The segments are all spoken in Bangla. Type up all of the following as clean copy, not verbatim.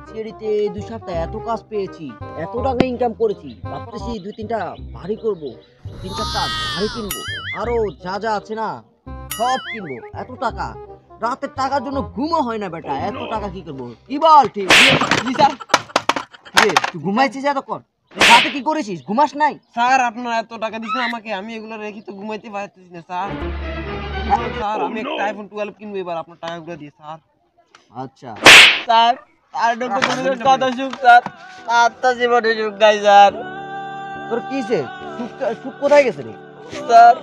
সিঁড়িতে 2 সপ্তাহে এত কাজ পেয়েছি, এত টাকা ইনকাম করেছি, ভাবতেছি 2-3টা বাড়ি করবো, 3-4টা গাড়ি কিনবো, আরো যা যা আছে না সব কিনবো। এত টাকা, রাতের টাকার জন্য ঘুমও হয় না বেটা। এত টাকা কি করবো? কি বল? ঠিক তুই ঘুমাইছিস এতক্ষণ? রাতে কি করেছিস? ঘুমাস নাই? স্যার আপনারা এত টাকা দিচ্ছেন আমাকে, আমি এগুলো রেখে তো ঘুমাইতে পারতেছি না স্যার। স্যার আমি একটা আইফোন 12 কিনবো এবার আপনার টাকাগুলো দিয়ে স্যার। আচ্ছা স্যার আর কত সুখ স্যার, আর তো জীবনে সুখ নাই স্যার। তোর কিসে সুখ কোথায় গেছে রে? স্যার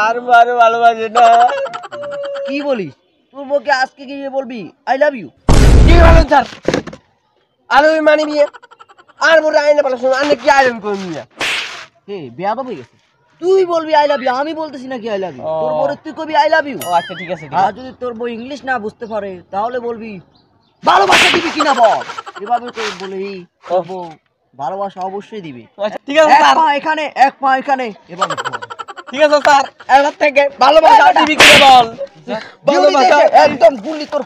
আর মারে ভালোবাসে না। কি বলিস? তোর বউকে আজকে গিয়ে বলবি আই লাভ ইউ? কি বলেন স্যার? আর ওই মানি বিয়ে আর মোর আইনা পালা শুনুন, আনে কি আইলেন কোন মিয়া? হে বেয়াদব হয়ে গেছে। তুই বলবি আই লাভ ইউ, আমি বলতেছি নাকি আই লাভ ইউ? তোর বউরে তুই কবি আই লাভ ইউ। ও আচ্ছা ঠিক আছে। আর যদি তোর বউ ইংলিশ না বুঝতে পারে তাহলে বলবি ভালোবাসা দিবি কিনা বল। এভাবে তো বলি তোর বউ ভালোবাসা অবশ্যই দিবি। আচ্ছা ঠিক আছে স্যার। এক পা এখানে এভাবে বল। ঠিক আছে স্যার, এবার থেকে ভালোবাসা দিবি কিনা বল। ভালোবাসা একদম গুলি তোর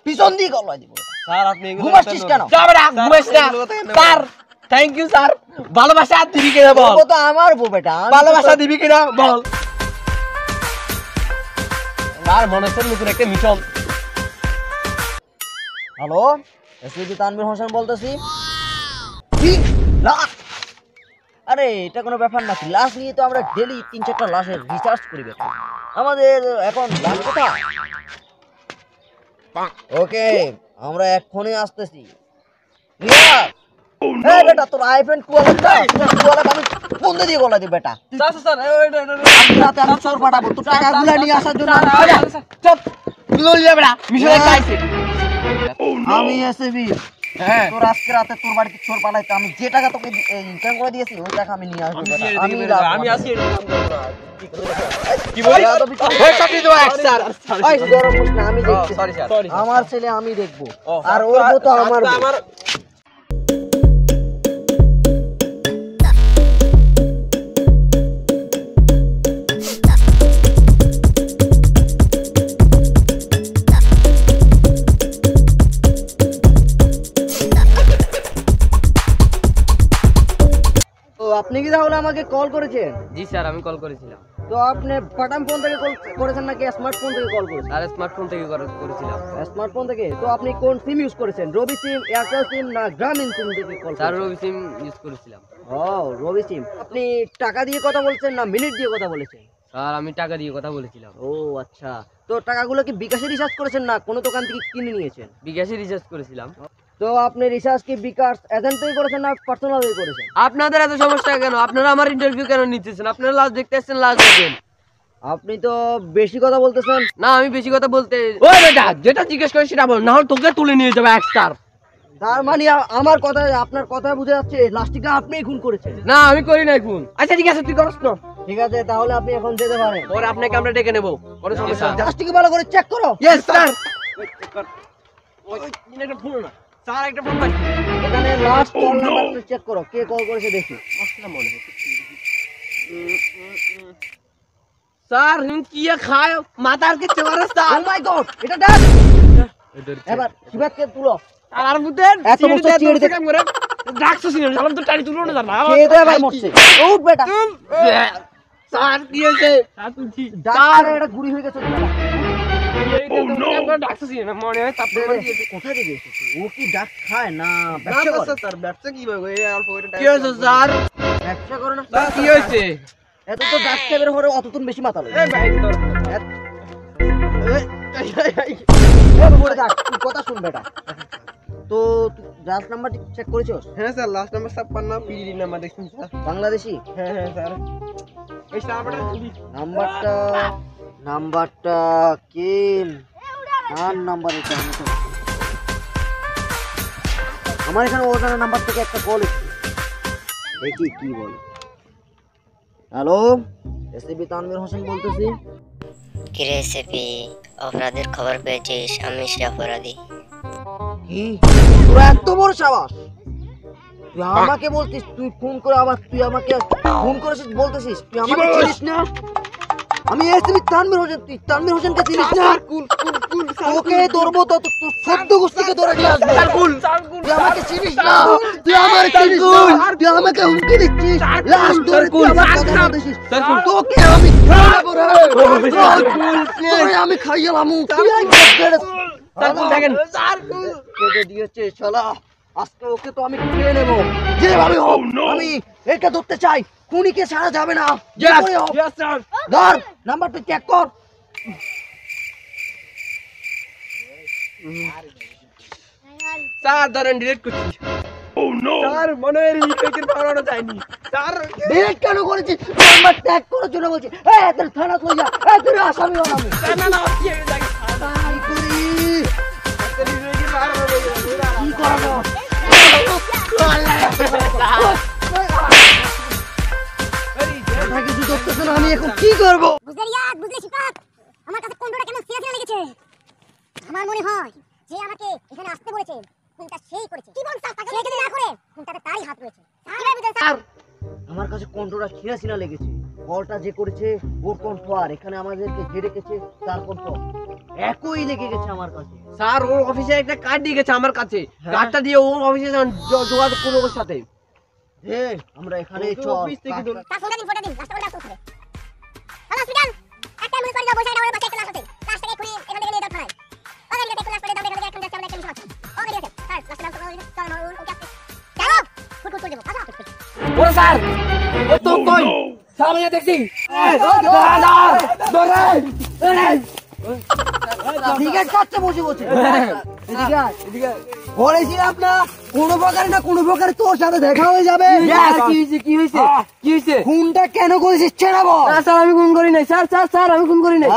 পিছন দিয়ে গলায় দিব। স্যার আপনি এগুলো ঘুমাচ্ছিস কেন? যাবে না, ঘুমাইস না স্যার। Thank you sir. ভালোবাসা দিবি কিনা বল। ও তো আমার বউ বেটা। ভালোবাসা দিবি কিনা বল। আর মনে হচ্ছে নতুন একটা mission. Hello, SP Tanvir Hossain বলতেছি। কি লাশ? আরে এটা কোনো ব্যাপার নাকি? লাশ নিয়ে তো আমরা ডেলি 3-4টা লাশের রিসার্চ করি বেটা। আমাদের এখন লাশ কোথায়? ওকে, আমরা এক্ষুনি আসতেছি। রিয়া, এই বেটা তোর আইফোন 12 আমি বন্ধ দিয়ে গলা দিই বেটা। স্যার স্যার রাতে আমি চোর পাঠাবো তোর টাকাগুলো নিয়ে আসার জন্য। চুপ লই যাবে না, মিশনে খাইছে। আমি এসবি তোর আজকে রাতে তোর বাড়িতে চোর পাঠাইতে আমি যে টাকা তোকে ইনকাম করে দিয়েছি ওই টাকা আমি নিয়ে আসবো বেটা। আমি আসি কি বলি? ওই সবই তো এক স্যার। ওই গরম হোস না, আমি দেখছি। Sorry sir. আমার ছেলে আমি দেখবো আর ওর বউ তো আমার বউ। আপনি কি তাহলে আমাকে কল করেছেন? জি স্যার আমি কল করেছিলাম। তো আপনি বাটন ফোন থেকে কল করেছেন নাকি স্মার্টফোন থেকে কল করেছেন? আর স্মার্টফোন থেকে করেছিলাম। স্মার্টফোন থেকে? তো আপনি কোন সিম ইউজ করেছেন? রবি সিম, এয়ারটেল সিম না গ্রামীণ সিম থেকে কল স্যার করেছেন? রবি সিম ইউজ করেছিলাম। ও রবি সিম। আপনি টাকা দিয়ে কথা বলছেন না মিনিট দিয়ে কথা বলেছেন? স্যার আমি টাকা দিয়ে কথা বলেছিলাম। ও আচ্ছা, তো টাকাগুলো কি বিকাশে রিচার্জ করেছেন না কোনো দোকান থেকে কিনে নিয়েছেন? বিকাশে রিচার্জ করেছিলাম। তো আপনি রিচার্জ কি বিকাশ এজেন্ট থেকে করেছেন না পার্সোনাল থেকে করেছেন? আপনাদের এত সমস্যা কেন? আপনারা আমার ইন্টারভিউ কেন নিতেছেন? আপনারা লাস্ট দেখতে আসছেন, লাস্ট দেখেন। আপনি তো বেশি কথা বলতেছেন। না আমি বেশি কথা বলতে, ওই বেটা যেটা জিজ্ঞেস করে সেটা বল, না হলে তোকে তুলে নিয়ে যাবে এক স্টার। তার মানে আমার কথা, আপনার কথা বুঝে যাচ্ছে লাস্টিকা আপনিই খুন করেছেন। না আমি করি নাই খুন। আচ্ছা ঠিক আছে তুই করস না। ঠিক আছে তাহলে আপনি এখন যেতে পারেন। ওর আপনাকে আমরা ডেকে নেব, কোনো সমস্যা না। লাস্টিকে ভালো করে চেক করো। Yes sir. ওই একটা ফোন না স্যার, একটা ফোন পাইছি এখানে লাস্ট কল নাম্বারটা চেক করো, কে কল করেছে দেখি। আসলে মনে হয় স্যার কি খায় মাথার কে চেমারে ও স্যার। মাই গড, এটা ডাক। এবার শিবাতকে তুলো। আর বুতেন এত বছর চিড়ে কাম করে ডাকছো সিনে সালাম তো টাড়ি তুলো না জানা। কে তো এবার মরছে। উঠ বেটা। স্যার কি হইছে? স্যার তুই ঠিক ডাক, এটা গুড়ি হয়ে গেছে বেটা। ডাকছো সিনে মনে হয় তারপরে কোথা থেকে এসেছে? ও কি ডাক খায় না ব্যবসা করে? স্যার ব্যবসা কি ভাবে এই অল্প করে কি হইছে স্যার? ব্যবসা করে না? স্যার কি হইছে? এত তো ডাক টেবের উপরে অতটুন বেশি মাথা লাগে। এই ভাই তোর বলে থাক, তুই কথা শুন বেটা। তো লাস্ট নাম্বারটি চেক করেছস? হ্যাঁ sir last number 56 PD number দেখুন স্যার। বাংলাদেশি? হ্যাঁ হ্যাঁ স্যার এই নাম্বারটা নাম্বারটা কি কার নাম্বার? এটা আমার এখানে ওখানে নাম্বার থেকে একটা কল এসেছে, দেখি কি বলে। হ্যালো, এসপি তানভীর হোসেন বলতেছি। কি রেসিপি? অপরাধের খবর পেয়েছিস? আমি সে অপরাধী। কি তোর এত বড় সাহস? তুই আমাকে বলতিস, তুই ফোন করে আবার তুই আমাকে ফোন করেছিস বলতেছিস তুই আমাকে চিনিস না? আমি এসপি তানভীর হোসেন, তুই তানভীর হোসেনকে চিনিস না? কুল কুল কুল তোকে ধরবো তো তোর সদ্য গোষ্ঠীকে ধরে নিয়ে আসবো। তুই আমাকে চিনিস না, তুই আমার চিনিস না, তুই আমাকে হুমকি দিচ্ছিস, লাস্ট ধরে তুই আমার কথা বলছিস, তোকে আমি খাইয়াবো রে, তোরে আমি খাইয়ালাম। দেখেন কেটে দিয়েছে শালা, আজকে ওকে তো আমি খেয়ে নেবো যেভাবে হোক। আমি একে ধরতে চাই, খুনিকে ছাড়া যাবে না। যেভাবে হোক। ধর, নাম্বারটা চেক কর। স্যার ধরেন ডিলিট করছি। স্যার মনে হয় রিপেকের পাওয়ানো যায়নি স্যার। ডিলিট কেন করেছিস? নাম্বার ট্যাগ করার জন্য বলছি। এই তোর থানা কই যা, এই তুই আসামি হন। আমি না না কি হয়ে যায় তাই করি রিপেকের পাওয়ানো যায়নি কি করাবো? কথা কিছু করতেছ না, আমি এখন কি করবো? বুঝলে শিপাত, আমার কাছে কন্ট্রোলটা কেন সিরিয়াস লেগেছে। আমার মনে হয় যে আমাকে এখানে আসতে বলেছে কোনটা সেই করেছে। কি বলছ তাকে? সে যদি না করে কোনটাতে তারই হাত রয়েছে। কিভাবে বুঝলেন স্যার? আমার কাছে কন্ট্রোলটা ছিঁড়া লেগেছে। কলটা যে করেছে ওর কণ্ঠ, আর এখানে আমাদেরকে যে রেখেছে তার কণ্ঠ একই লেগে গেছে আমার কাছে। স্যার ওর অফিসে একটা কার্ড দিয়ে গেছে আমার কাছে, কার্ডটা দিয়ে ওর অফিসে যোগাযোগ করবো ওর সাথে। আমরা এখানেই চল। অফিস থেকে দূর তার ফোনটা দিন লাস্ট করে আসতে হবে। হ্যালো হসপিটাল, একটা মিনিট করে যাও, বসে এটা আমার বাচ্চা ক্লাস আছে। লাস্ট থেকে খুনি এখান থেকে নিয়ে যাও থানায়। ওকে এটা ক্লাস করে দাও, এখান থেকে এখন যাচ্ছে আমরা একটা মিশন আছে। ওকে ঠিক আছে স্যার, লাস্ট ক্লাস করে চল আমরা ওকে আসতে চলো ফুট করে দেব। আসো ওরে স্যার ও তো কই সামনে দেখছি ক্রিকেট কাটতে বসে বসে বলেছিলাম না কোনো প্রকারে তোর সাথে দেখা হয়ে যাবে। কি হয়েছে খুনটা কেন করেছিস ছেড়ে বল। স্যার আমি খুন করি নাই স্যার স্যার স্যার আমি খুন করি নাই।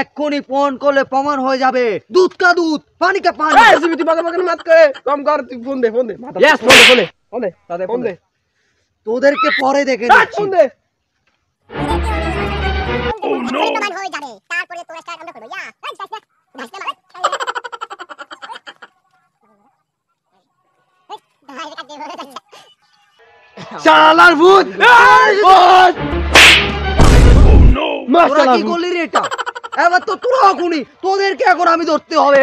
এক্ষুনি ফোন করলে প্রমাণ হয়ে যাবে। দুধ কা দুধ, পানি কা পানি। তুই বাগা বাগা মাত করে কম কর, তুই ফোন দে ইয়েস ফোন দে তোদেরকে পরে দেখে ফোন দে। ও নো হয়ে যাবে, তারপরে তোর স্টার্ট আমরা করব। ইয়া গাইস গাইস শালার ভূত তোরা কি করলি রে এটা? এবার তো তোরা খুনি, তোদেরকে এখন আমি ধরতে হবে।